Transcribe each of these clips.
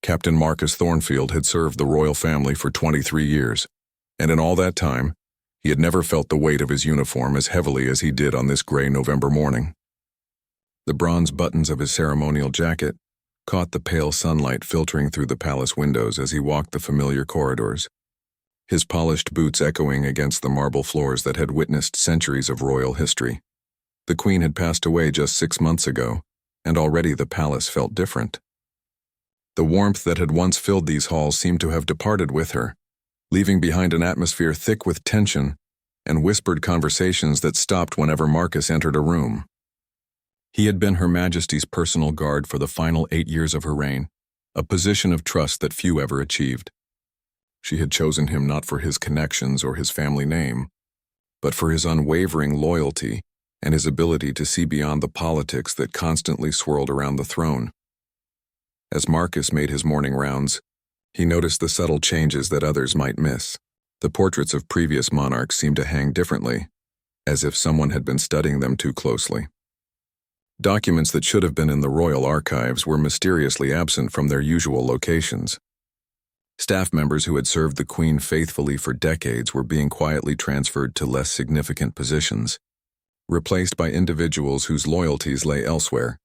Captain Marcus Thornfield had served the royal family for 23 years, and in all that time, he had never felt the weight of his uniform as heavily as he did on this gray November morning. The bronze buttons of his ceremonial jacket caught the pale sunlight filtering through the palace windows as he walked the familiar corridors, his polished boots echoing against the marble floors that had witnessed centuries of royal history. The Queen had passed away just 6 months ago, and already the palace felt different. The warmth that had once filled these halls seemed to have departed with her, leaving behind an atmosphere thick with tension and whispered conversations that stopped whenever Marcus entered a room. He had been Her Majesty's personal guard for the final 8 years of her reign, a position of trust that few ever achieved. She had chosen him not for his connections or his family name, but for his unwavering loyalty and his ability to see beyond the politics that constantly swirled around the throne. As Marcus made his morning rounds, he noticed the subtle changes that others might miss. The portraits of previous monarchs seemed to hang differently, as if someone had been studying them too closely. Documents that should have been in the royal archives were mysteriously absent from their usual locations. Staff members who had served the Queen faithfully for decades were being quietly transferred to less significant positions, replaced by individuals whose loyalties lay elsewhere.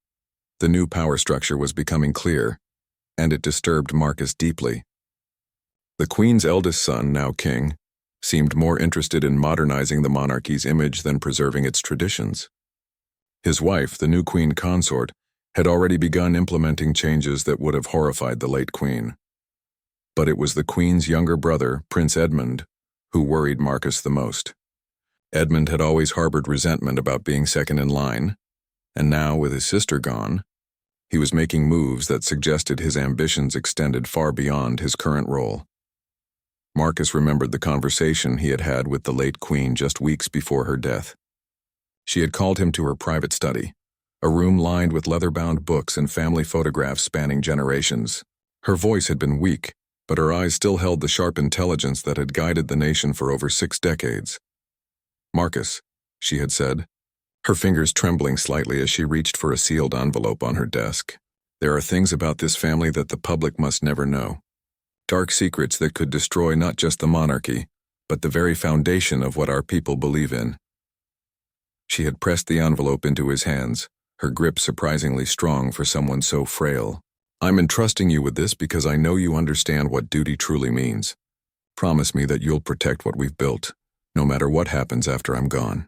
The new power structure was becoming clear, and it disturbed Marcus deeply. The Queen's eldest son, now king, seemed more interested in modernizing the monarchy's image than preserving its traditions. His wife, the new Queen consort, had already begun implementing changes that would have horrified the late Queen. But it was the Queen's younger brother, Prince Edmund, who worried Marcus the most. Edmund had always harbored resentment about being second in line, and now, with his sister gone, he was making moves that suggested his ambitions extended far beyond his current role. Marcus remembered the conversation he had had with the late Queen just weeks before her death. She had called him to her private study, a room lined with leather-bound books and family photographs spanning generations. Her voice had been weak, but her eyes still held the sharp intelligence that had guided the nation for over 6 decades. "Marcus," she had said, her fingers trembling slightly as she reached for a sealed envelope on her desk. "There are things about this family that the public must never know. Dark secrets that could destroy not just the monarchy, but the very foundation of what our people believe in." She had pressed the envelope into his hands, her grip surprisingly strong for someone so frail. "I'm entrusting you with this because I know you understand what duty truly means. Promise me that you'll protect what we've built, no matter what happens after I'm gone."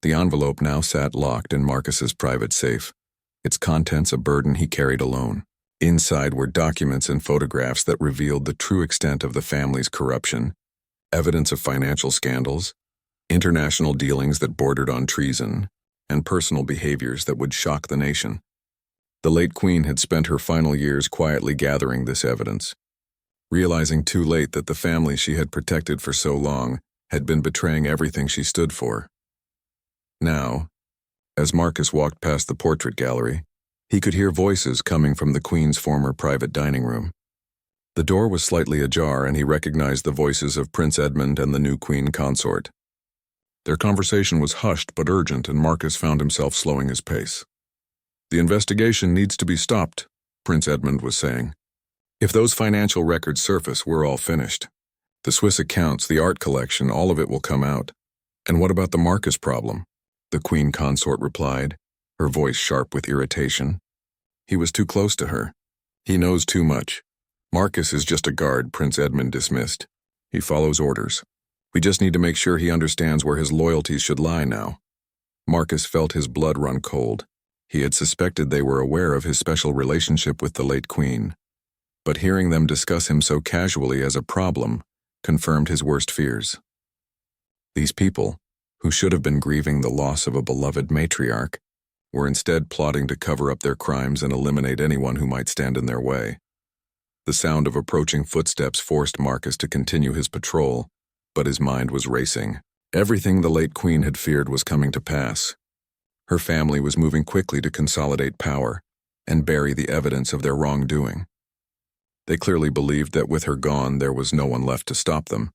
The envelope now sat locked in Marcus's private safe, its contents a burden he carried alone. Inside were documents and photographs that revealed the true extent of the family's corruption, evidence of financial scandals, international dealings that bordered on treason, and personal behaviors that would shock the nation. The late Queen had spent her final years quietly gathering this evidence, realizing too late that the family she had protected for so long had been betraying everything she stood for. Now, as Marcus walked past the portrait gallery, he could hear voices coming from the Queen's former private dining room. The door was slightly ajar, and he recognized the voices of Prince Edmund and the new Queen consort. Their conversation was hushed but urgent, and Marcus found himself slowing his pace. "The investigation needs to be stopped," Prince Edmund was saying. "If those financial records surface, we're all finished. The Swiss accounts, the art collection, all of it will come out. And what about the Marcus problem?" The Queen consort replied, her voice sharp with irritation. "He was too close to her. He knows too much. Marcus is just a guard," Prince Edmund dismissed. "He follows orders. We just need to make sure he understands where his loyalties should lie now." Marcus felt his blood run cold. He had suspected they were aware of his special relationship with the late Queen, but hearing them discuss him so casually as a problem confirmed his worst fears. These people, who should have been grieving the loss of a beloved matriarch, were instead plotting to cover up their crimes and eliminate anyone who might stand in their way. The sound of approaching footsteps forced Marcus to continue his patrol, but his mind was racing. Everything the late Queen had feared was coming to pass. Her family was moving quickly to consolidate power and bury the evidence of their wrongdoing. They clearly believed that with her gone there was no one left to stop them,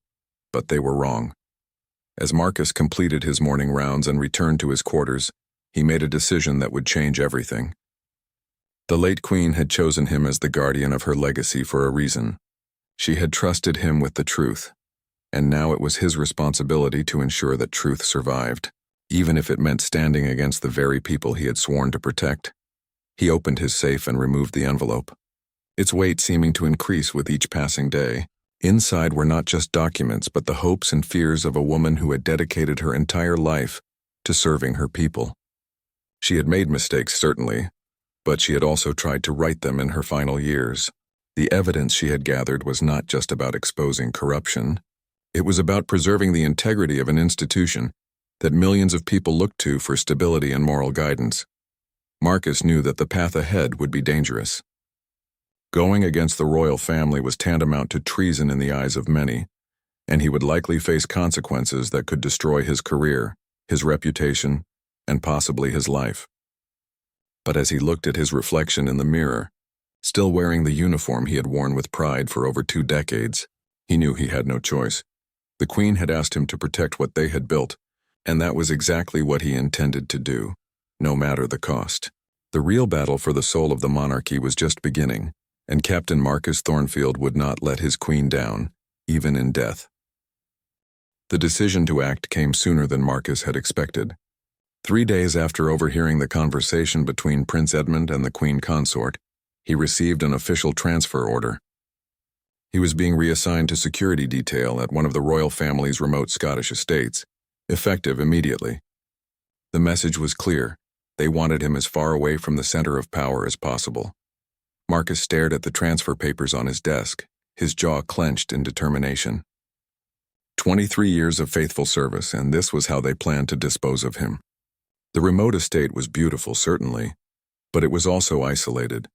but they were wrong. As Marcus completed his morning rounds and returned to his quarters, he made a decision that would change everything. The late queen had chosen him as the guardian of her legacy for a reason. She had trusted him with the truth, and now it was his responsibility to ensure that truth survived, even if it meant standing against the very people he had sworn to protect. He opened his safe and removed the envelope, its weight seeming to increase with each passing day. Inside were not just documents, but the hopes and fears of a woman who had dedicated her entire life to serving her people. She had made mistakes, certainly, but she had also tried to right them in her final years. The evidence she had gathered was not just about exposing corruption. It was about preserving the integrity of an institution that millions of people looked to for stability and moral guidance. Marcus knew that the path ahead would be dangerous. Going against the royal family was tantamount to treason in the eyes of many, and he would likely face consequences that could destroy his career, his reputation, and possibly his life. But as he looked at his reflection in the mirror, still wearing the uniform he had worn with pride for over 2 decades, he knew he had no choice. The Queen had asked him to protect what they had built, and that was exactly what he intended to do, no matter the cost. The real battle for the soul of the monarchy was just beginning, and Captain Marcus Thornfield would not let his queen down, even in death. The decision to act came sooner than Marcus had expected. 3 days after overhearing the conversation between Prince Edmund and the Queen Consort, he received an official transfer order. He was being reassigned to security detail at one of the royal family's remote Scottish estates, effective immediately. The message was clear. They wanted him as far away from the center of power as possible. Marcus stared at the transfer papers on his desk, his jaw clenched in determination. 23 years of faithful service, and this was how they planned to dispose of him. The remote estate was beautiful, certainly, but it was also isolated,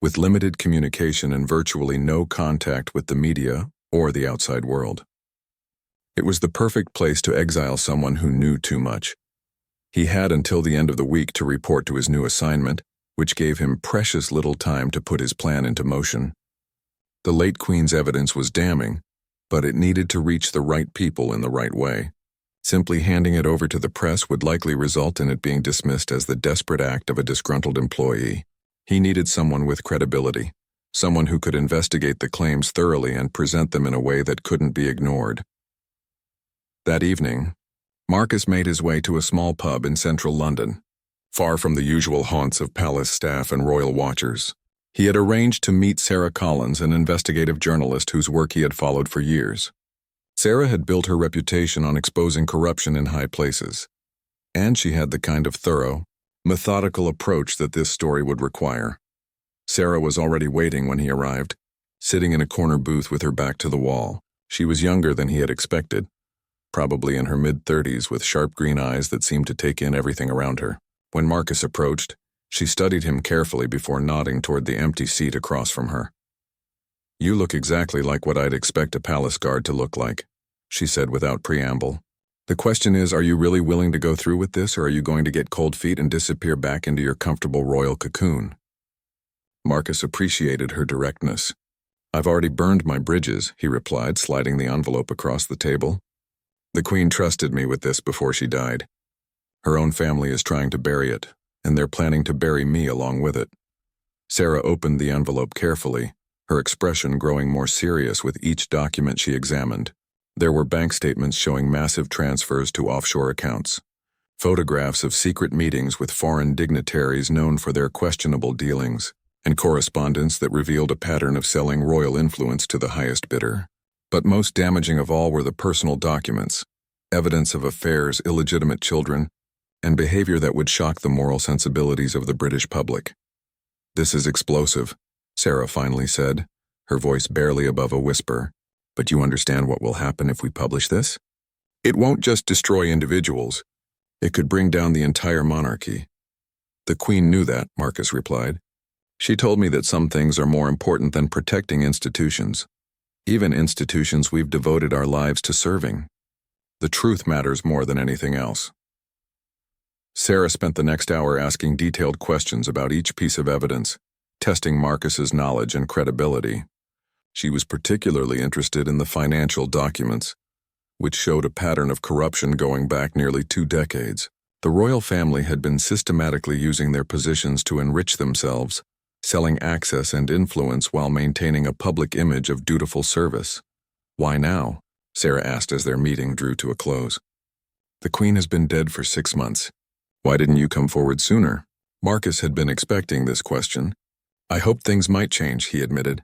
with limited communication and virtually no contact with the media or the outside world. It was the perfect place to exile someone who knew too much. He had until the end of the week to report to his new assignment, which gave him precious little time to put his plan into motion. The late Queen's evidence was damning, but it needed to reach the right people in the right way. Simply handing it over to the press would likely result in it being dismissed as the desperate act of a disgruntled employee. He needed someone with credibility, someone who could investigate the claims thoroughly and present them in a way that couldn't be ignored. That evening, Marcus made his way to a small pub in central London, far from the usual haunts of palace staff and royal watchers. He had arranged to meet Sarah Collins, an investigative journalist whose work he had followed for years. Sarah had built her reputation on exposing corruption in high places, and she had the kind of thorough, methodical approach that this story would require. Sarah was already waiting when he arrived, sitting in a corner booth with her back to the wall. She was younger than he had expected, probably in her mid-30s with sharp green eyes that seemed to take in everything around her. When Marcus approached, she studied him carefully before nodding toward the empty seat across from her. "You look exactly like what I'd expect a palace guard to look like," she said without preamble. "The question is, are you really willing to go through with this, or are you going to get cold feet and disappear back into your comfortable royal cocoon?" Marcus appreciated her directness. "I've already burned my bridges," he replied, sliding the envelope across the table. "The Queen trusted me with this before she died. Her own family is trying to bury it, and they're planning to bury me along with it." Sarah opened the envelope carefully, her expression growing more serious with each document she examined. There were bank statements showing massive transfers to offshore accounts, photographs of secret meetings with foreign dignitaries known for their questionable dealings, and correspondence that revealed a pattern of selling royal influence to the highest bidder. But most damaging of all were the personal documents, evidence of affairs, illegitimate children, and behavior that would shock the moral sensibilities of the British public. "This is explosive," Sarah finally said, her voice barely above a whisper. "But you understand what will happen if we publish this? It won't just destroy individuals. It could bring down the entire monarchy." "The Queen knew that," Marcus replied. "She told me that some things are more important than protecting institutions, even institutions we've devoted our lives to serving. The truth matters more than anything else." Sarah spent the next hour asking detailed questions about each piece of evidence, testing Marcus's knowledge and credibility. She was particularly interested in the financial documents, which showed a pattern of corruption going back nearly 2 decades. The royal family had been systematically using their positions to enrich themselves, selling access and influence while maintaining a public image of dutiful service. "Why now?" Sarah asked as their meeting drew to a close. "The Queen has been dead for 6 months. Why didn't you come forward sooner?" Marcus had been expecting this question. "I hoped things might change," he admitted.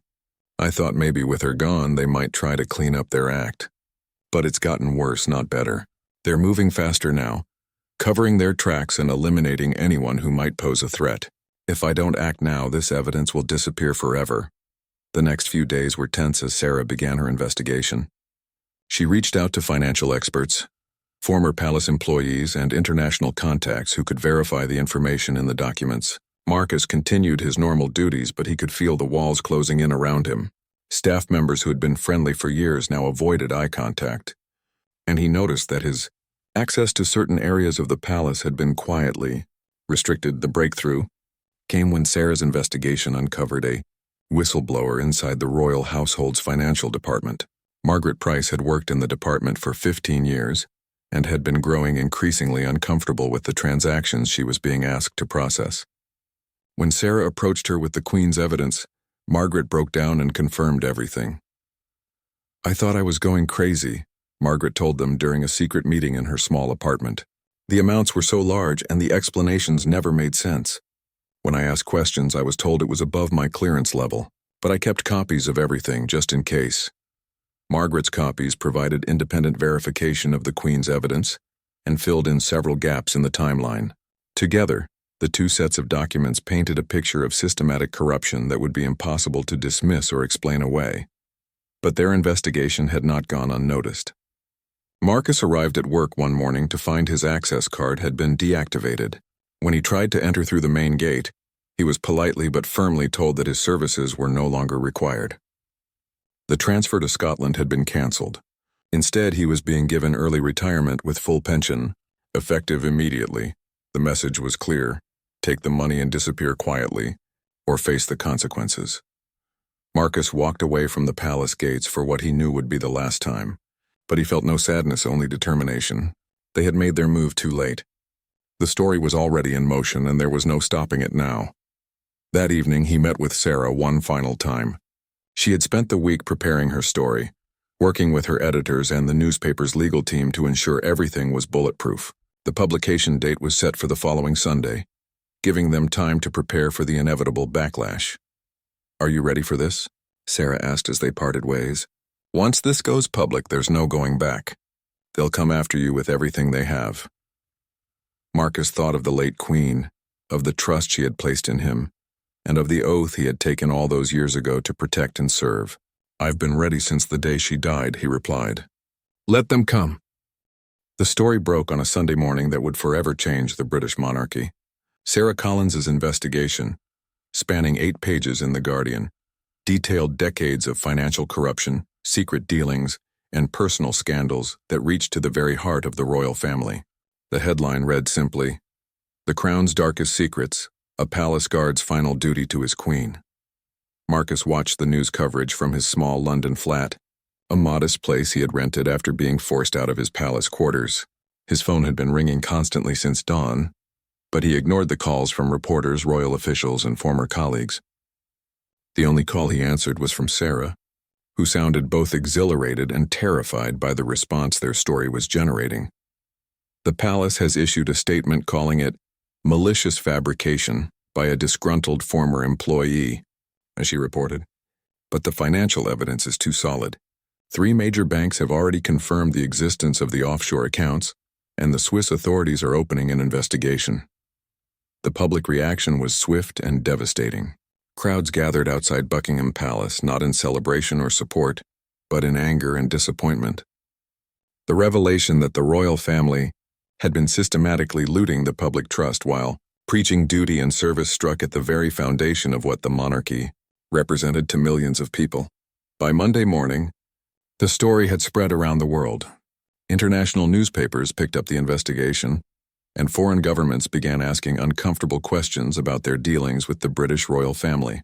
"I thought maybe with her gone they might try to clean up their act. But it's gotten worse, not better. They're moving faster now, covering their tracks and eliminating anyone who might pose a threat. If I don't act now, this evidence will disappear forever." The next few days were tense as Sarah began her investigation. She reached out to financial experts, former palace employees, and international contacts who could verify the information in the documents. Marcus continued his normal duties, but he could feel the walls closing in around him. Staff members who had been friendly for years now avoided eye contact, and he noticed that his access to certain areas of the palace had been quietly restricted. The breakthrough came when Sarah's investigation uncovered a whistleblower inside the royal household's financial department. Margaret Price had worked in the department for 15 years and had been growing increasingly uncomfortable with the transactions she was being asked to process. When Sarah approached her with the Queen's evidence, Margaret broke down and confirmed everything. "I thought I was going crazy," Margaret told them during a secret meeting in her small apartment. "The amounts were so large and the explanations never made sense. When I asked questions, I was told it was above my clearance level, but I kept copies of everything just in case." Margaret's copies provided independent verification of the Queen's evidence and filled in several gaps in the timeline. Together, the two sets of documents painted a picture of systematic corruption that would be impossible to dismiss or explain away. But their investigation had not gone unnoticed. Marcus arrived at work one morning to find his access card had been deactivated. When he tried to enter through the main gate, he was politely but firmly told that his services were no longer required. The transfer to Scotland had been cancelled. Instead, he was being given early retirement with full pension, effective immediately. The message was clear: take the money and disappear quietly, or face the consequences. Marcus walked away from the palace gates for what he knew would be the last time, but he felt no sadness, only determination. They had made their move too late. The story was already in motion, and there was no stopping it now. That evening, he met with Sarah one final time. She had spent the week preparing her story, working with her editors and the newspaper's legal team to ensure everything was bulletproof. The publication date was set for the following Sunday, giving them time to prepare for the inevitable backlash. "Are you ready for this?" Sarah asked as they parted ways. "Once this goes public, there's no going back. They'll come after you with everything they have." Marcus thought of the late Queen, of the trust she had placed in him, and of the oath he had taken all those years ago to protect and serve. "I've been ready since the day she died," he replied. "Let them come." The story broke on a Sunday morning that would forever change the British monarchy. Sarah Collins's investigation, spanning 8 pages in The Guardian, detailed decades of financial corruption, secret dealings, and personal scandals that reached to the very heart of the royal family. The headline read simply, "The Crown's Darkest Secrets, a Palace Guard's Final Duty to His Queen." Marcus watched the news coverage from his small London flat, a modest place he had rented after being forced out of his palace quarters. His phone had been ringing constantly since dawn, but he ignored the calls from reporters, royal officials, and former colleagues. The only call he answered was from Sarah, who sounded both exhilarated and terrified by the response their story was generating. "The palace has issued a statement calling it malicious fabrication by a disgruntled former employee," as she reported. "But the financial evidence is too solid. 3 major banks have already confirmed the existence of the offshore accounts, and the Swiss authorities are opening an investigation." The public reaction was swift and devastating. Crowds gathered outside Buckingham Palace, not in celebration or support, but in anger and disappointment. The revelation that the royal family had been systematically looting the public trust while preaching duty and service struck at the very foundation of what the monarchy represented to millions of people. By Monday morning, the story had spread around the world. International newspapers picked up the investigation, and foreign governments began asking uncomfortable questions about their dealings with the British royal family.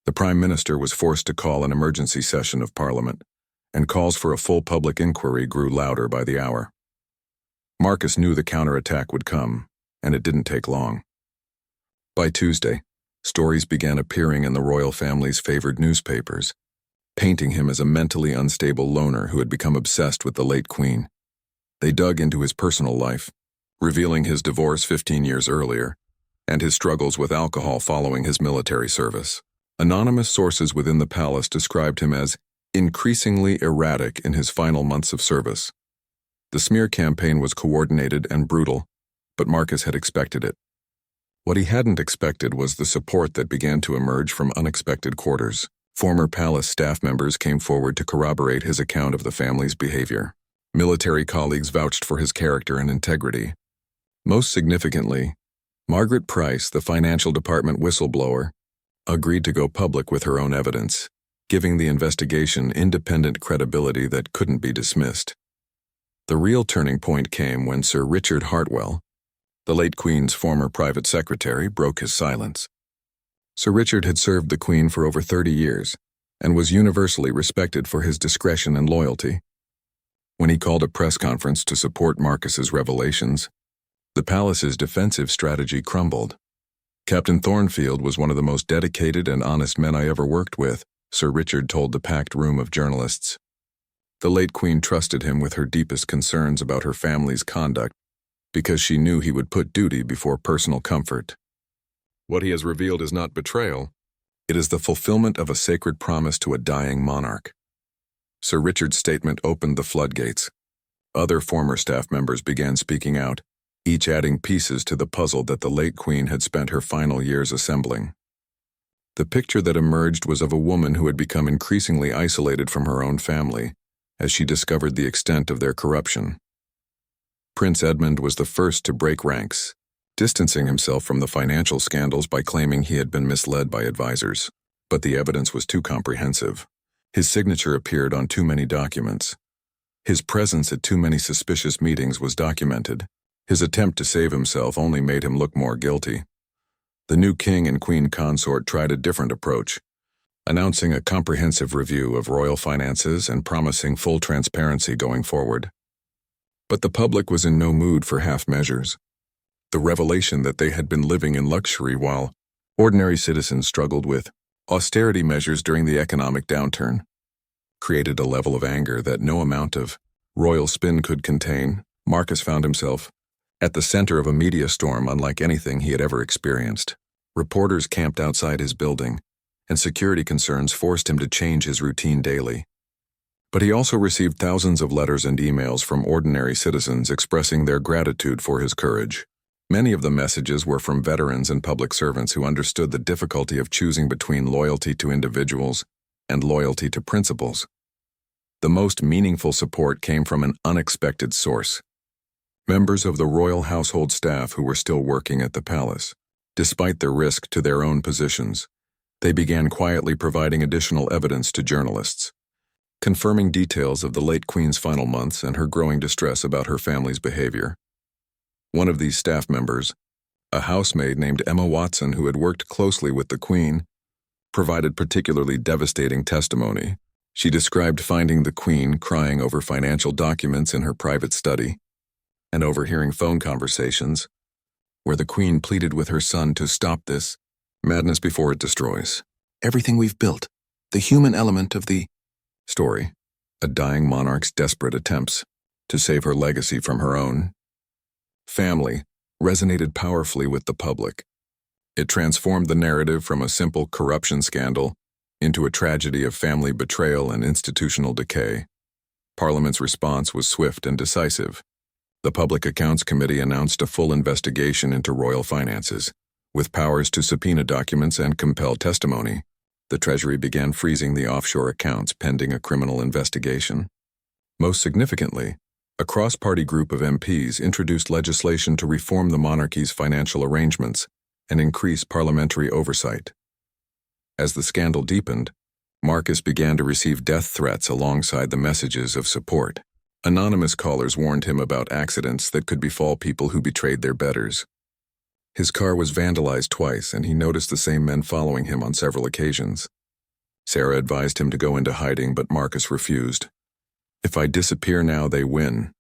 The Prime Minister was forced to call an emergency session of Parliament, and calls for a full public inquiry grew louder by the hour. Marcus knew the counterattack would come, and it didn't take long. By Tuesday, Stories began appearing in the royal family's favored newspapers, painting him as a mentally unstable loner who had become obsessed with the late queen. They dug into his personal life, revealing his divorce 15 years earlier and his struggles with alcohol following his military service. Anonymous sources within the palace described him as increasingly erratic in his final months of service. The smear campaign was coordinated and brutal, but Marcus had expected it. What he hadn't expected was the support that began to emerge from unexpected quarters. Former palace staff members came forward to corroborate his account of the family's behavior. Military colleagues vouched for his character and integrity. Most significantly, Margaret Price, the financial department whistleblower, agreed to go public with her own evidence, giving the investigation independent credibility that couldn't be dismissed. The real turning point came when Sir Richard Hartwell, the late Queen's former private secretary, broke his silence. Sir Richard had served the Queen for over 30 years and was universally respected for his discretion and loyalty. When he called a press conference to support Marcus's revelations, the palace's defensive strategy crumbled. Captain Thornfield was one of the most dedicated and honest men I ever worked with, Sir Richard told the packed room of journalists. The late Queen trusted him with her deepest concerns about her family's conduct because she knew he would put duty before personal comfort. What he has revealed is not betrayal. It is the fulfillment of a sacred promise to a dying monarch. Sir Richard's statement opened the floodgates. Other former staff members began speaking out, each adding pieces to the puzzle that the late Queen had spent her final years assembling. The picture that emerged was of a woman who had become increasingly isolated from her own family as she discovered the extent of their corruption. Prince Edmund was the first to break ranks, distancing himself from the financial scandals by claiming he had been misled by advisors. But the evidence was too comprehensive. His signature appeared on too many documents. His presence at too many suspicious meetings was documented. His attempt to save himself only made him look more guilty. The new king and queen consort tried a different approach, announcing a comprehensive review of royal finances and promising full transparency going forward. But the public was in no mood for half measures. The revelation that they had been living in luxury while ordinary citizens struggled with austerity measures during the economic downturn created a level of anger that no amount of royal spin could contain. Marcus found himself at the center of a media storm unlike anything he had ever experienced. Reporters camped outside his building, and security concerns forced him to change his routine daily. But he also received thousands of letters and emails from ordinary citizens expressing their gratitude for his courage. Many of the messages were from veterans and public servants who understood the difficulty of choosing between loyalty to individuals and loyalty to principles. The most meaningful support came from an unexpected source: members of the royal household staff who were still working at the palace. Despite the risk to their own positions, they began quietly providing additional evidence to journalists, confirming details of the late Queen's final months and her growing distress about her family's behavior. One of these staff members, a housemaid named Emma Watson who had worked closely with the Queen, provided particularly devastating testimony. She described finding the Queen crying over financial documents in her private study and overhearing phone conversations where the Queen pleaded with her son to stop this madness before it destroys everything we've built. The human element of the story, a dying monarch's desperate attempts to save her legacy from her own family, resonated powerfully with the public. It transformed the narrative from a simple corruption scandal into a tragedy of family betrayal and institutional decay. Parliament's response was swift and decisive. The Public Accounts Committee announced a full investigation into royal finances, with powers to subpoena documents and compel testimony. The Treasury began freezing the offshore accounts pending a criminal investigation. Most significantly, a cross-party group of MPs introduced legislation to reform the monarchy's financial arrangements and increase parliamentary oversight. As the scandal deepened, Marcus began to receive death threats alongside the messages of support. Anonymous callers warned him about accidents that could befall people who betrayed their betters. His car was vandalized twice, and he noticed the same men following him on several occasions. Sarah advised him to go into hiding, but Marcus refused. "If I disappear now, they win,"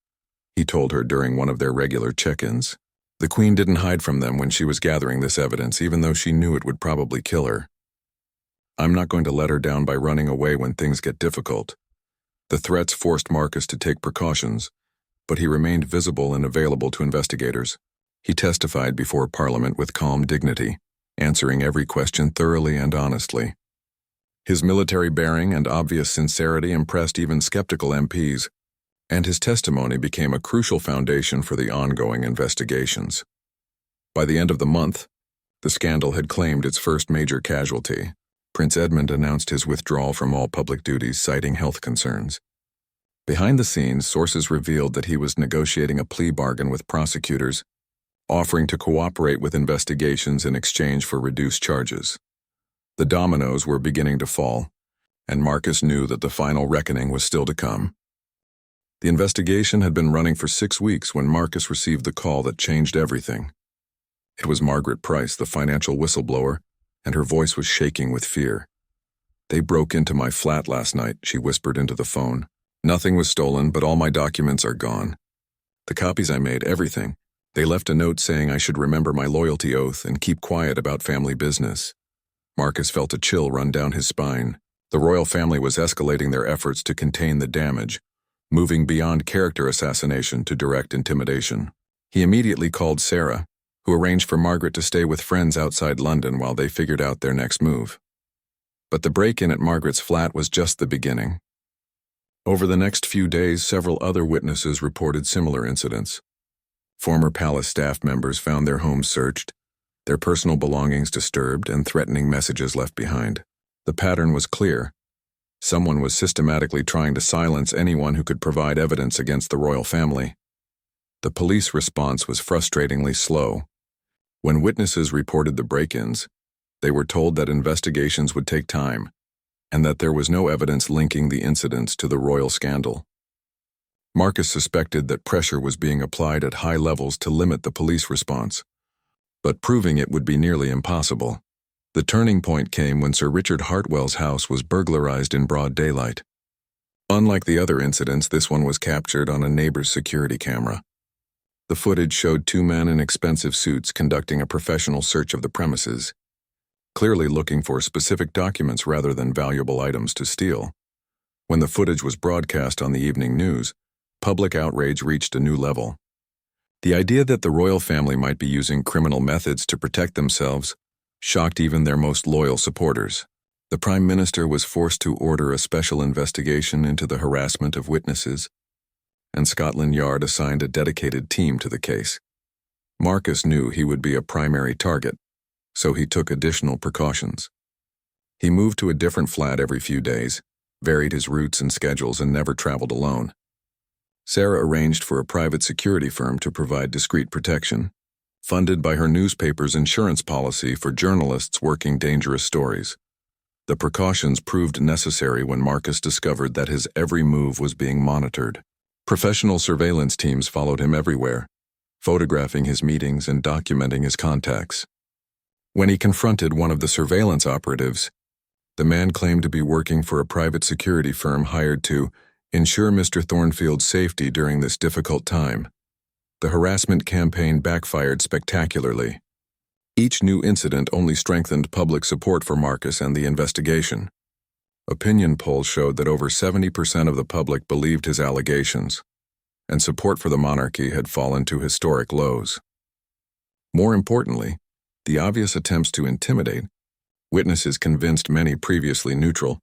he told her during one of their regular check-ins. The Queen didn't hide from them when she was gathering this evidence, even though she knew it would probably kill her. I'm not going to let her down by running away when things get difficult. The threats forced Marcus to take precautions, but he remained visible and available to investigators. He testified before Parliament with calm dignity, answering every question thoroughly and honestly. His military bearing and obvious sincerity impressed even skeptical MPs, and his testimony became a crucial foundation for the ongoing investigations. By the end of the month, the scandal had claimed its first major casualty. Prince Edmund announced his withdrawal from all public duties, citing health concerns. Behind the scenes, sources revealed that he was negotiating a plea bargain with prosecutors, offering to cooperate with investigations in exchange for reduced charges. The dominoes were beginning to fall, and Marcus knew that the final reckoning was still to come. The investigation had been running for 6 weeks when Marcus received the call that changed everything. It was Margaret Price, the financial whistleblower, and her voice was shaking with fear. "They broke into my flat last night," she whispered into the phone. "Nothing was stolen, but all my documents are gone. The copies I made, everything. They left a note saying I should remember my loyalty oath and keep quiet about family business." Marcus felt a chill run down his spine. The royal family was escalating their efforts to contain the damage, moving beyond character assassination to direct intimidation. He immediately called Sarah, who arranged for Margaret to stay with friends outside London while they figured out their next move. But the break-in at Margaret's flat was just the beginning. Over the next few days, several other witnesses reported similar incidents. Former palace staff members found their homes searched, their personal belongings disturbed, and threatening messages left behind. The pattern was clear. Someone was systematically trying to silence anyone who could provide evidence against the royal family. The police response was frustratingly slow. When witnesses reported the break-ins, they were told that investigations would take time, and that there was no evidence linking the incidents to the royal scandal. Marcus suspected that pressure was being applied at high levels to limit the police response, but proving it would be nearly impossible. The turning point came when Sir Richard Hartwell's house was burglarized in broad daylight. Unlike the other incidents, this one was captured on a neighbor's security camera. The footage showed 2 men in expensive suits conducting a professional search of the premises, clearly looking for specific documents rather than valuable items to steal. When the footage was broadcast on the evening news, public outrage reached a new level. The idea that the royal family might be using criminal methods to protect themselves shocked even their most loyal supporters. The Prime Minister was forced to order a special investigation into the harassment of witnesses, and Scotland Yard assigned a dedicated team to the case. Marcus knew he would be a primary target, so he took additional precautions. He moved to a different flat every few days, varied his routes and schedules, and never traveled alone. Sarah arranged for a private security firm to provide discreet protection, funded by her newspaper's insurance policy for journalists working dangerous stories. The precautions proved necessary when Marcus discovered that his every move was being monitored. Professional surveillance teams followed him everywhere, photographing his meetings and documenting his contacts. When he confronted one of the surveillance operatives, the man claimed to be working for a private security firm hired to ensure Mr. Thornfield's safety during this difficult time. The harassment campaign backfired spectacularly. Each new incident only strengthened public support for Marcus and the investigation. Opinion polls showed that over 70% of the public believed his allegations, and support for the monarchy had fallen to historic lows. More importantly, the obvious attempts to intimidate witnesses convinced many previously neutral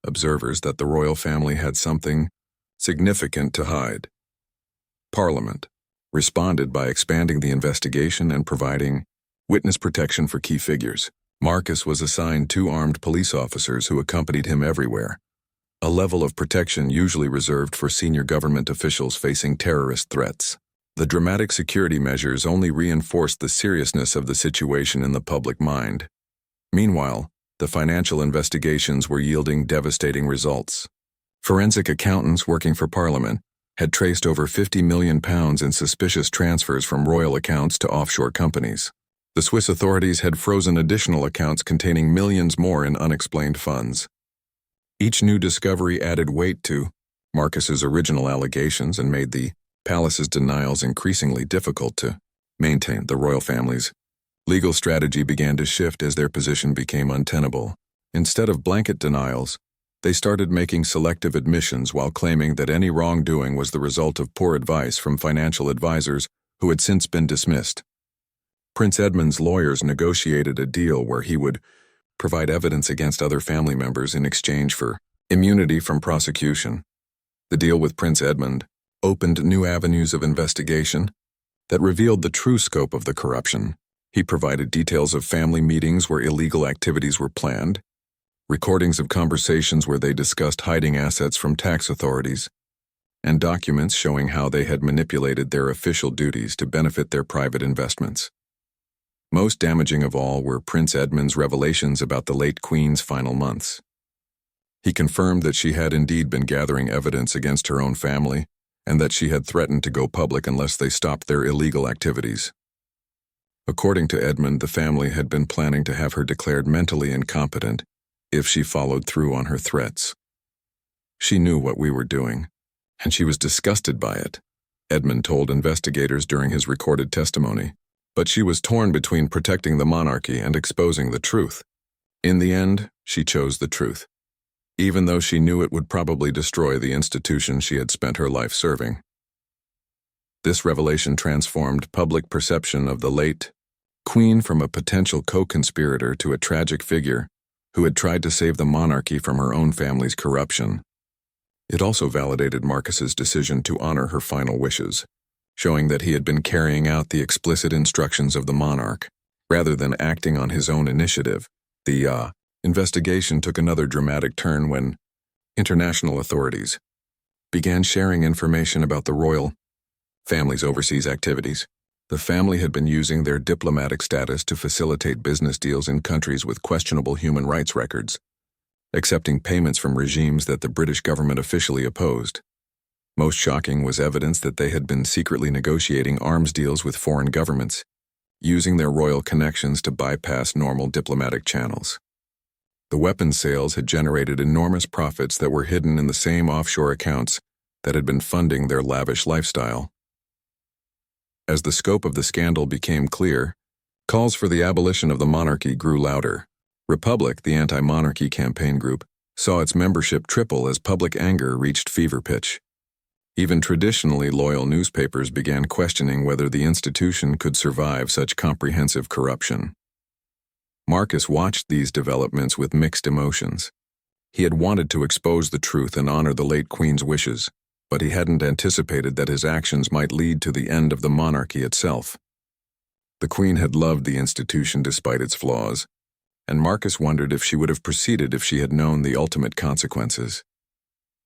observers that the royal family had something significant to hide. Parliament responded by expanding the investigation and providing witness protection for key figures. Marcus was assigned 2 armed police officers who accompanied him everywhere, a level of protection usually reserved for senior government officials facing terrorist threats. The dramatic security measures only reinforced the seriousness of the situation in the public mind. Meanwhile, the financial investigations were yielding devastating results. Forensic accountants working for Parliament had traced over £50 million in suspicious transfers from royal accounts to offshore companies. The Swiss authorities had frozen additional accounts containing millions more in unexplained funds. Each new discovery added weight to Marcus's original allegations and made the palace's denials increasingly difficult to maintained the royal family's legal strategy began to shift as their position became untenable. Instead of blanket denials, they started making selective admissions while claiming that any wrongdoing was the result of poor advice from financial advisors who had since been dismissed. Prince Edmund's lawyers negotiated a deal where he would provide evidence against other family members in exchange for immunity from prosecution. The deal with Prince Edmund opened new avenues of investigation that revealed the true scope of the corruption. He provided details of family meetings where illegal activities were planned, recordings of conversations where they discussed hiding assets from tax authorities, and documents showing how they had manipulated their official duties to benefit their private investments. Most damaging of all were Prince Edmund's revelations about the late Queen's final months. He confirmed that she had indeed been gathering evidence against her own family, and that she had threatened to go public unless they stopped their illegal activities. According to Edmund, the family had been planning to have her declared mentally incompetent if she followed through on her threats. She knew what we were doing, and she was disgusted by it, Edmund told investigators during his recorded testimony. But she was torn between protecting the monarchy and exposing the truth. In the end, she chose the truth, even though she knew it would probably destroy the institution she had spent her life serving. This revelation transformed public perception of the late Queen from a potential co-conspirator to a tragic figure who had tried to save the monarchy from her own family's corruption. It also validated Marcus's decision to honor her final wishes, showing that he had been carrying out the explicit instructions of the monarch, rather than acting on his own initiative. The investigation took another dramatic turn when international authorities began sharing information about the royal family's overseas activities. The family had been using their diplomatic status to facilitate business deals in countries with questionable human rights records, accepting payments from regimes that the British government officially opposed. Most shocking was evidence that they had been secretly negotiating arms deals with foreign governments, using their royal connections to bypass normal diplomatic channels. The weapons sales had generated enormous profits that were hidden in the same offshore accounts that had been funding their lavish lifestyle. As the scope of the scandal became clear, calls for the abolition of the monarchy grew louder. Republic, the anti-monarchy campaign group, saw its membership triple as public anger reached fever pitch. Even traditionally loyal newspapers began questioning whether the institution could survive such comprehensive corruption. Marcus watched these developments with mixed emotions. He had wanted to expose the truth and honor the late Queen's wishes, but he hadn't anticipated that his actions might lead to the end of the monarchy itself. The Queen had loved the institution despite its flaws, and Marcus wondered if she would have proceeded if she had known the ultimate consequences.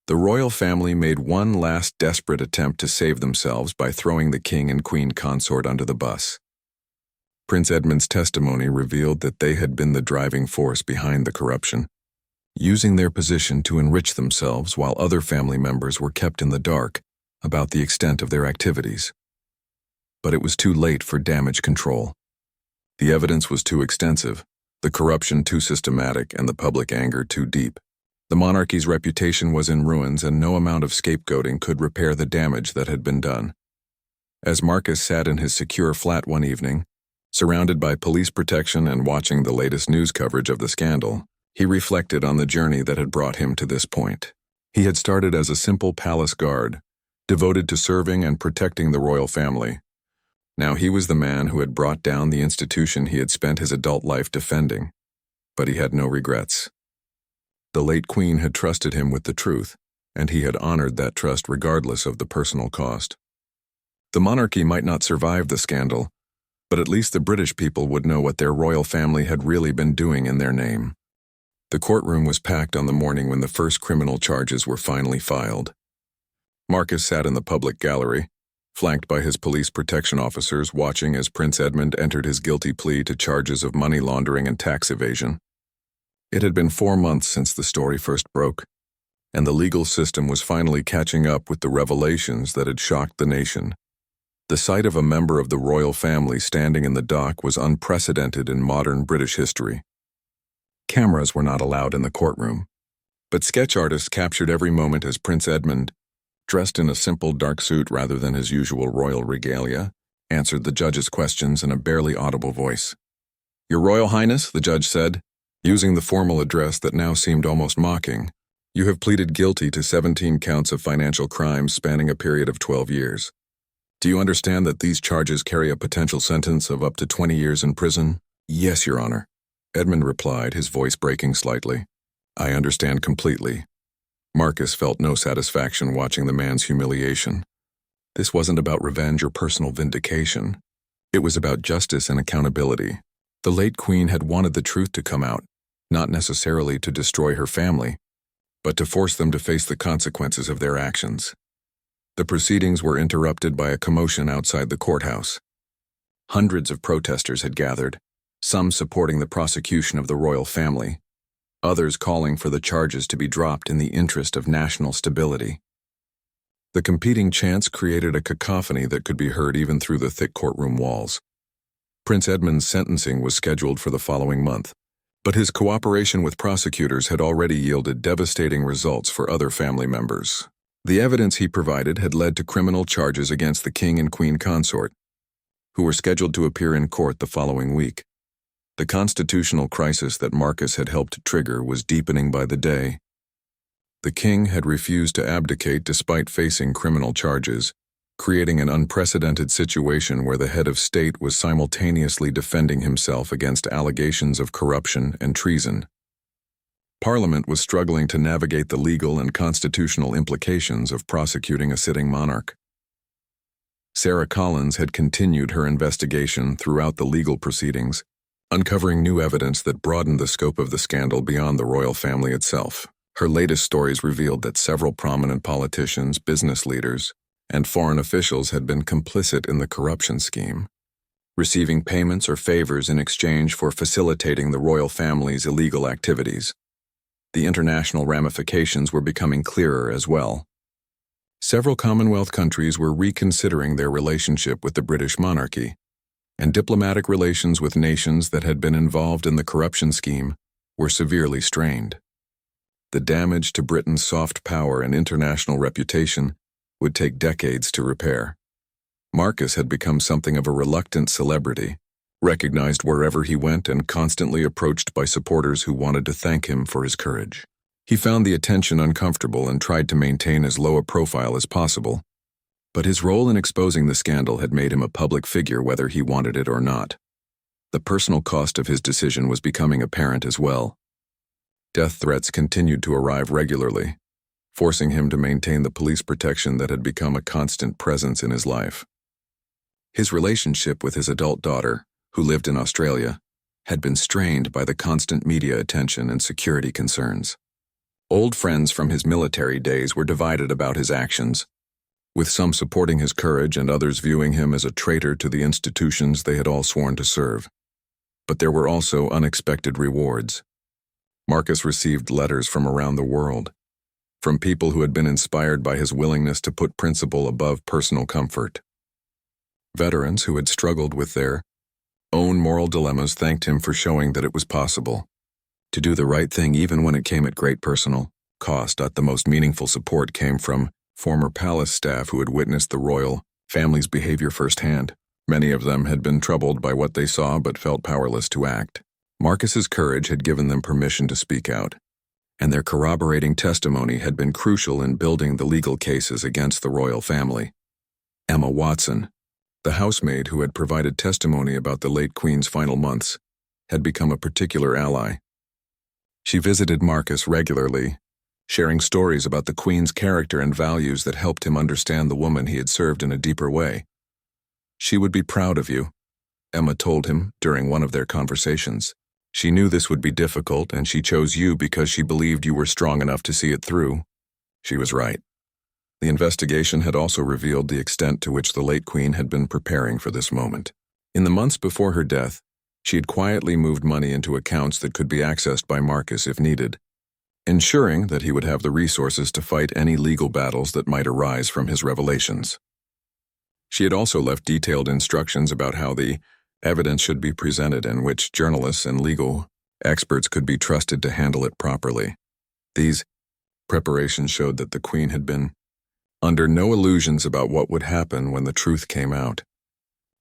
The royal family made one last desperate attempt to save themselves by throwing the king and queen consort under the bus. Prince Edmund's testimony revealed that they had been the driving force behind the corruption, using their position to enrich themselves while other family members were kept in the dark about the extent of their activities. But it was too late for damage control. The evidence was too extensive, the corruption too systematic, and the public anger too deep. The monarchy's reputation was in ruins, and no amount of scapegoating could repair the damage that had been done. As Marcus sat in his secure flat one evening, surrounded by police protection and watching the latest news coverage of the scandal, he reflected on the journey that had brought him to this point. He had started as a simple palace guard, devoted to serving and protecting the royal family. Now he was the man who had brought down the institution he had spent his adult life defending. But he had no regrets. The late Queen had trusted him with the truth, and he had honored that trust regardless of the personal cost. The monarchy might not survive the scandal, but at least the British people would know what their royal family had really been doing in their name. The courtroom was packed on the morning when the first criminal charges were finally filed. Marcus sat in the public gallery, flanked by his police protection officers, watching as Prince Edmund entered his guilty plea to charges of money laundering and tax evasion. It had been 4 months since the story first broke, and the legal system was finally catching up with the revelations that had shocked the nation. The sight of a member of the royal family standing in the dock was unprecedented in modern British history. Cameras were not allowed in the courtroom, but sketch artists captured every moment as Prince Edmund, dressed in a simple dark suit rather than his usual royal regalia, answered the judge's questions in a barely audible voice. "Your Royal Highness," the judge said, using the formal address that now seemed almost mocking, "you have pleaded guilty to 17 counts of financial crimes spanning a period of 12 years. Do you understand that these charges carry a potential sentence of up to 20 years in prison?" "Yes, Your Honor," Edmund replied, his voice breaking slightly. "I understand completely." Marcus felt no satisfaction watching the man's humiliation. This wasn't about revenge or personal vindication. It was about justice and accountability. The late queen had wanted the truth to come out, not necessarily to destroy her family, but to force them to face the consequences of their actions. The proceedings were interrupted by a commotion outside the courthouse. Hundreds of protesters had gathered, some supporting the prosecution of the royal family, others calling for the charges to be dropped in the interest of national stability. The competing chants created a cacophony that could be heard even through the thick courtroom walls. Prince Edmund's sentencing was scheduled for the following month, but his cooperation with prosecutors had already yielded devastating results for other family members. The evidence he provided had led to criminal charges against the king and queen consort, who were scheduled to appear in court the following week. The constitutional crisis that Marcus had helped trigger was deepening by the day. The king had refused to abdicate despite facing criminal charges, creating an unprecedented situation where the head of state was simultaneously defending himself against allegations of corruption and treason. Parliament was struggling to navigate the legal and constitutional implications of prosecuting a sitting monarch. Sarah Collins had continued her investigation throughout the legal proceedings, uncovering new evidence that broadened the scope of the scandal beyond the royal family itself. Her latest stories revealed that several prominent politicians, business leaders, and foreign officials had been complicit in the corruption scheme, receiving payments or favors in exchange for facilitating the royal family's illegal activities. The international ramifications were becoming clearer as well. Several Commonwealth countries were reconsidering their relationship with the British monarchy, and diplomatic relations with nations that had been involved in the corruption scheme were severely strained. The damage to Britain's soft power and international reputation would take decades to repair. Marcus had become something of a reluctant celebrity, recognized wherever he went and constantly approached by supporters who wanted to thank him for his courage. He found the attention uncomfortable and tried to maintain as low a profile as possible, but his role in exposing the scandal had made him a public figure whether he wanted it or not. The personal cost of his decision was becoming apparent as well. Death threats continued to arrive regularly, forcing him to maintain the police protection that had become a constant presence in his life. His relationship with his adult daughter, who lived in Australia, had been strained by the constant media attention and security concerns. Old friends from his military days were divided about his actions, with some supporting his courage and others viewing him as a traitor to the institutions they had all sworn to serve. But there were also unexpected rewards. Marcus received letters from around the world, from people who had been inspired by his willingness to put principle above personal comfort. Veterans who had struggled with their own moral dilemmas thanked him for showing that it was possible to do the right thing even when it came at great personal cost. The most meaningful support came from former palace staff who had witnessed the royal family's behavior firsthand. Many of them had been troubled by what they saw but felt powerless to act. Marcus's courage had given them permission to speak out, and their corroborating testimony had been crucial in building the legal cases against the royal family. Emma Watson, the housemaid who had provided testimony about the late Queen's final months, had become a particular ally. She visited Marcus regularly, sharing stories about the Queen's character and values that helped him understand the woman he had served in a deeper way. "She would be proud of you," Emma told him during one of their conversations. "She knew this would be difficult, and she chose you because she believed you were strong enough to see it through." She was right. The investigation had also revealed the extent to which the late Queen had been preparing for this moment. In the months before her death, she had quietly moved money into accounts that could be accessed by Marcus if needed, ensuring that he would have the resources to fight any legal battles that might arise from his revelations. She had also left detailed instructions about how the evidence should be presented and which journalists and legal experts could be trusted to handle it properly. These preparations showed that the Queen had been under no illusions about what would happen when the truth came out.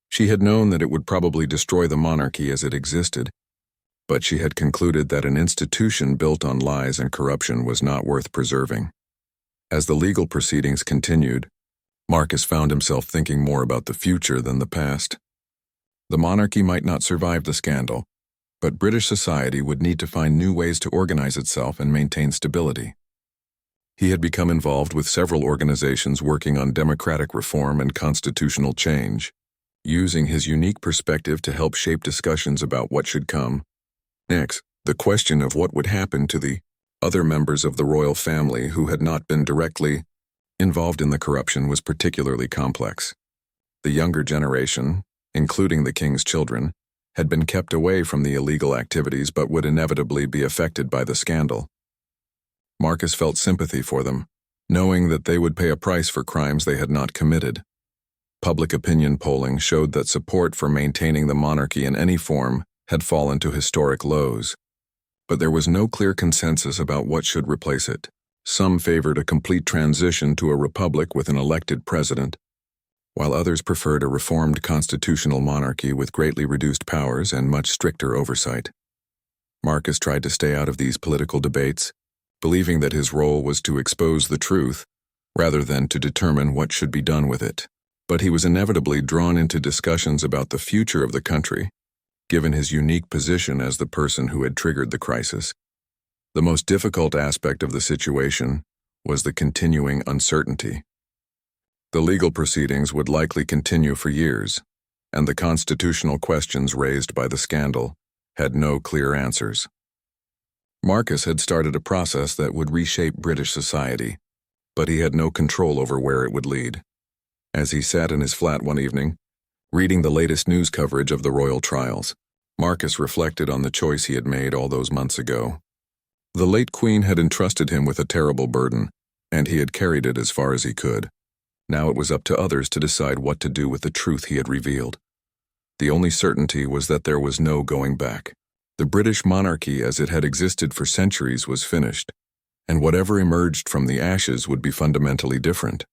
She had known that it would probably destroy the monarchy as it existed, but she had concluded that an institution built on lies and corruption was not worth preserving. As the legal proceedings continued, Marcus found himself thinking more about the future than the past. The monarchy might not survive the scandal, but British society would need to find new ways to organize itself and maintain stability. He had become involved with several organizations working on democratic reform and constitutional change, using his unique perspective to help shape discussions about what should come. Next, the question of what would happen to the other members of the royal family who had not been directly involved in the corruption was particularly complex. The younger generation, including the king's children, had been kept away from the illegal activities but would inevitably be affected by the scandal. Marcus felt sympathy for them, knowing that they would pay a price for crimes they had not committed. Public opinion polling showed that support for maintaining the monarchy in any form had fallen to historic lows, but there was no clear consensus about what should replace it. Some favored a complete transition to a republic with an elected president, while others preferred a reformed constitutional monarchy with greatly reduced powers and much stricter oversight. Marcus tried to stay out of these political debates, believing that his role was to expose the truth rather than to determine what should be done with it. But he was inevitably drawn into discussions about the future of the country, given his unique position as the person who had triggered the crisis. The most difficult aspect of the situation was the continuing uncertainty. The legal proceedings would likely continue for years, and the constitutional questions raised by the scandal had no clear answers. Marcus had started a process that would reshape British society, but he had no control over where it would lead. As he sat in his flat one evening, reading the latest news coverage of the royal trials, Marcus reflected on the choice he had made all those months ago. The late queen had entrusted him with a terrible burden, and he had carried it as far as he could. Now it was up to others to decide what to do with the truth he had revealed. The only certainty was that there was no going back. The British monarchy as it had existed for centuries was finished, and whatever emerged from the ashes would be fundamentally different.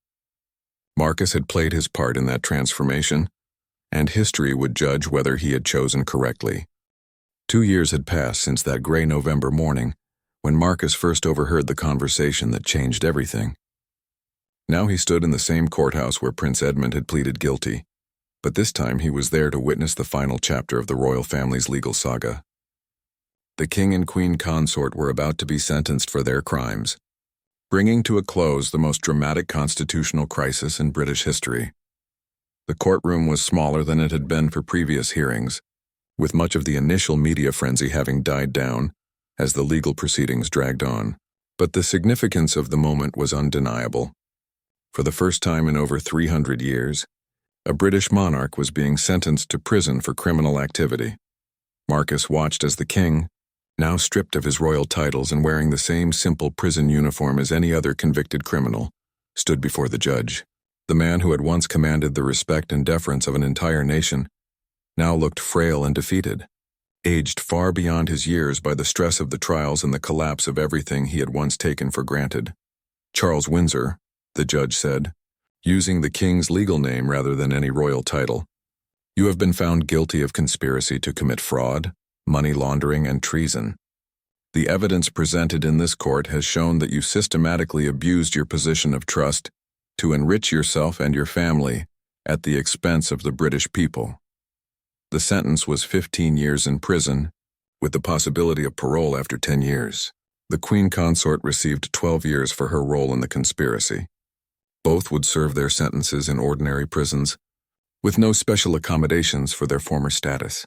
Marcus had played his part in that transformation, and history would judge whether he had chosen correctly. 2 years had passed since that gray November morning, when Marcus first overheard the conversation that changed everything. Now he stood in the same courthouse where Prince Edmund had pleaded guilty, but this time he was there to witness the final chapter of the royal family's legal saga. The king and queen consort were about to be sentenced for their crimes, bringing to a close the most dramatic constitutional crisis in British history. The courtroom was smaller than it had been for previous hearings, with much of the initial media frenzy having died down as the legal proceedings dragged on. But the significance of the moment was undeniable. For the first time in over 300 years, a British monarch was being sentenced to prison for criminal activity. Marcus watched as the king, now stripped of his royal titles and wearing the same simple prison uniform as any other convicted criminal, stood before the judge. The man who had once commanded the respect and deference of an entire nation now looked frail and defeated, aged far beyond his years by the stress of the trials and the collapse of everything he had once taken for granted. Charles Windsor, the judge said, using the king's legal name rather than any royal title, "You have been found guilty of conspiracy to commit fraud, money laundering, and treason. The evidence presented in this court has shown that you systematically abused your position of trust to enrich yourself and your family at the expense of the British people." The sentence was 15 years in prison, with the possibility of parole after 10 years. The queen consort received 12 years for her role in the conspiracy. Both would serve their sentences in ordinary prisons, with no special accommodations for their former status.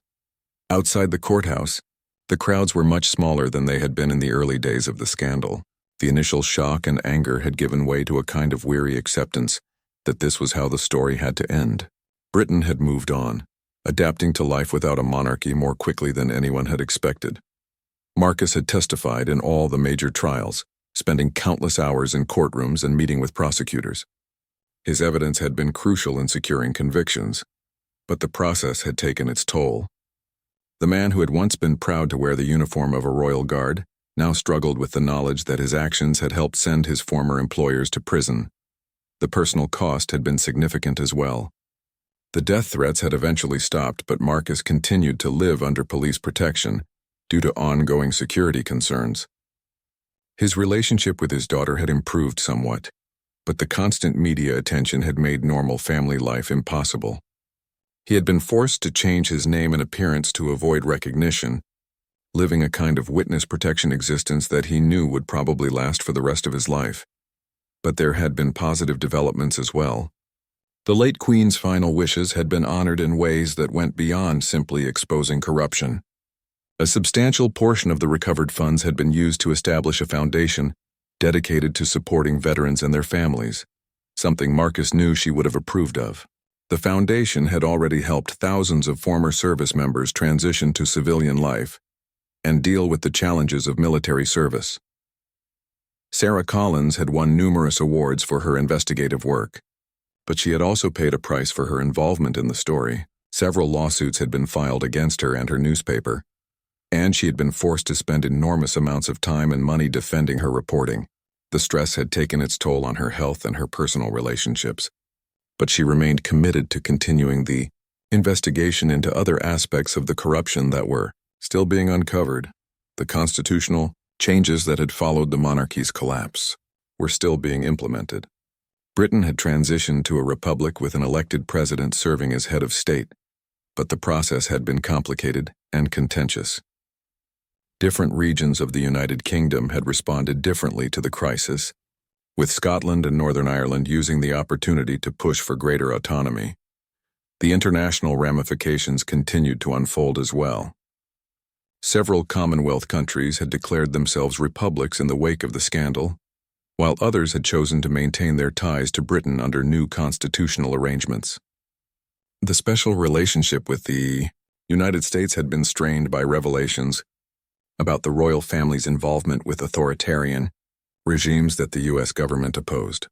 Outside the courthouse, the crowds were much smaller than they had been in the early days of the scandal. The initial shock and anger had given way to a kind of weary acceptance that this was how the story had to end. Britain had moved on, adapting to life without a monarchy more quickly than anyone had expected. Marcus had testified in all the major trials, spending countless hours in courtrooms and meeting with prosecutors. His evidence had been crucial in securing convictions, but the process had taken its toll. The man who had once been proud to wear the uniform of a royal guard now struggled with the knowledge that his actions had helped send his former employers to prison. The personal cost had been significant as well. The death threats had eventually stopped, but Marcus continued to live under police protection due to ongoing security concerns. His relationship with his daughter had improved somewhat, but the constant media attention had made normal family life impossible. He had been forced to change his name and appearance to avoid recognition, living a kind of witness protection existence that he knew would probably last for the rest of his life. But there had been positive developments as well. The late Queen's final wishes had been honored in ways that went beyond simply exposing corruption. A substantial portion of the recovered funds had been used to establish a foundation dedicated to supporting veterans and their families, something Marcus knew she would have approved of. The foundation had already helped thousands of former service members transition to civilian life and deal with the challenges of military service. Sarah Collins had won numerous awards for her investigative work, but she had also paid a price for her involvement in the story. Several lawsuits had been filed against her and her newspaper, and she had been forced to spend enormous amounts of time and money defending her reporting. The stress had taken its toll on her health and her personal relationships, but she remained committed to continuing the investigation into other aspects of the corruption that were still being uncovered. The constitutional changes that had followed the monarchy's collapse were still being implemented. Britain had transitioned to a republic with an elected president serving as head of state, but the process had been complicated and contentious. Different regions of the United Kingdom had responded differently to the crisis, with Scotland and Northern Ireland using the opportunity to push for greater autonomy. The international ramifications continued to unfold as well. Several Commonwealth countries had declared themselves republics in the wake of the scandal, while others had chosen to maintain their ties to Britain under new constitutional arrangements. The special relationship with the United States had been strained by revelations about the royal family's involvement with authoritarian regimes that the U.S. government opposed.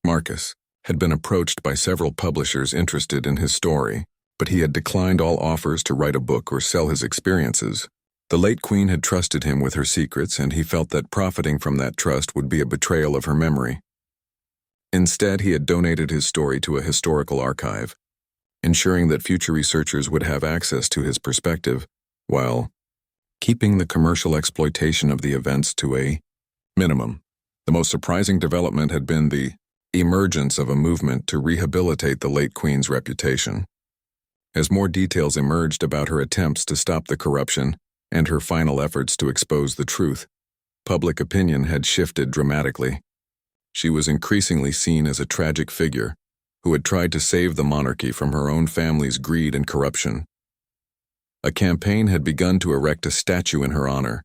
Marcus had been approached by several publishers interested in his story, but he had declined all offers to write a book or sell his experiences. The late Queen had trusted him with her secrets, and he felt that profiting from that trust would be a betrayal of her memory. Instead, he had donated his story to a historical archive, ensuring that future researchers would have access to his perspective, while keeping the commercial exploitation of the events to a minimum. The most surprising development had been the emergence of a movement to rehabilitate the late Queen's reputation. As more details emerged about her attempts to stop the corruption and her final efforts to expose the truth, public opinion had shifted dramatically. She was increasingly seen as a tragic figure who had tried to save the monarchy from her own family's greed and corruption. A campaign had begun to erect a statue in her honor,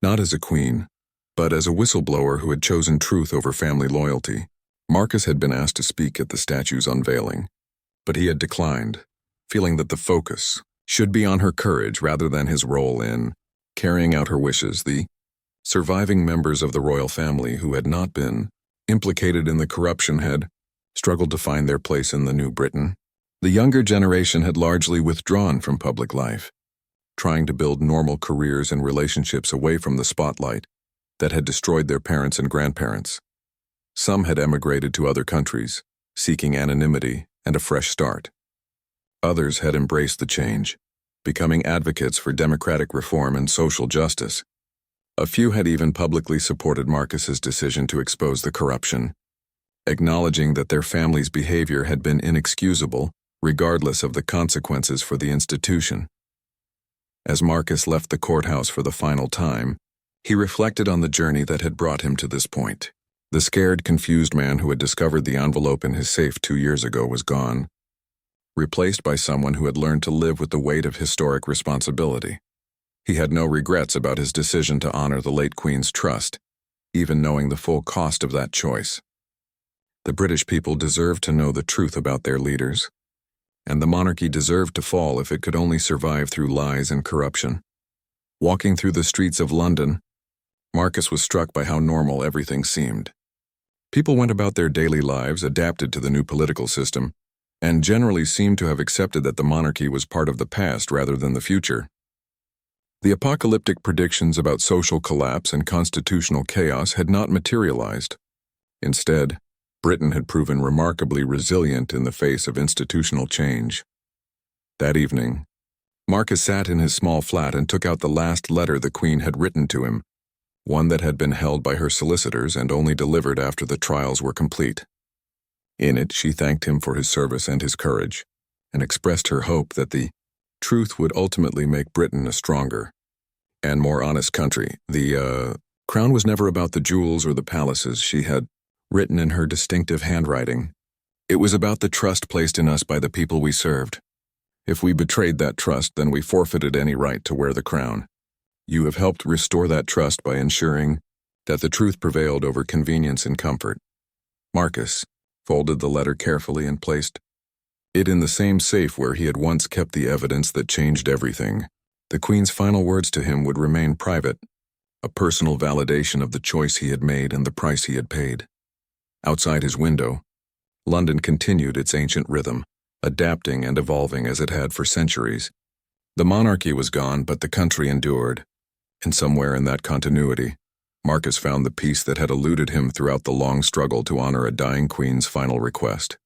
not as a queen, but as a whistleblower who had chosen truth over family loyalty. Marcus had been asked to speak at the statue's unveiling, but he had declined, feeling that the focus should be on her courage rather than his role in carrying out her wishes. The surviving members of the royal family who had not been implicated in the corruption had struggled to find their place in the new Britain. The younger generation had largely withdrawn from public life, trying to build normal careers and relationships away from the spotlight that had destroyed their parents and grandparents. Some had emigrated to other countries, seeking anonymity and a fresh start. Others had embraced the change, becoming advocates for democratic reform and social justice. A few had even publicly supported Marcus's decision to expose the corruption, acknowledging that their family's behavior had been inexcusable, regardless of the consequences for the institution. As Marcus left the courthouse for the final time, he reflected on the journey that had brought him to this point. The scared, confused man who had discovered the envelope in his safe 2 years ago was gone, replaced by someone who had learned to live with the weight of historic responsibility. He had no regrets about his decision to honor the late Queen's trust, even knowing the full cost of that choice. The British people deserved to know the truth about their leaders, and the monarchy deserved to fall if it could only survive through lies and corruption. Walking through the streets of London, Marcus was struck by how normal everything seemed. People went about their daily lives, adapted to the new political system, and generally seemed to have accepted that the monarchy was part of the past rather than the future. The apocalyptic predictions about social collapse and constitutional chaos had not materialized. Instead, Britain had proven remarkably resilient in the face of institutional change. That evening, Marcus sat in his small flat and took out the last letter the Queen had written to him, one that had been held by her solicitors and only delivered after the trials were complete. In it, she thanked him for his service and his courage, and expressed her hope that the truth would ultimately make Britain a stronger and more honest country. The crown was never about the jewels or the palaces she had written in her distinctive handwriting. It was about the trust placed in us by the people we served. If we betrayed that trust, then we forfeited any right to wear the crown. You have helped restore that trust by ensuring that the truth prevailed over convenience and comfort. Marcus folded the letter carefully and placed it in the same safe where he had once kept the evidence that changed everything. The Queen's final words to him would remain private, a personal validation of the choice he had made and the price he had paid. Outside his window, London continued its ancient rhythm, adapting and evolving as it had for centuries. The monarchy was gone, but the country endured. And somewhere in that continuity, Marcus found the peace that had eluded him throughout the long struggle to honor a dying queen's final request.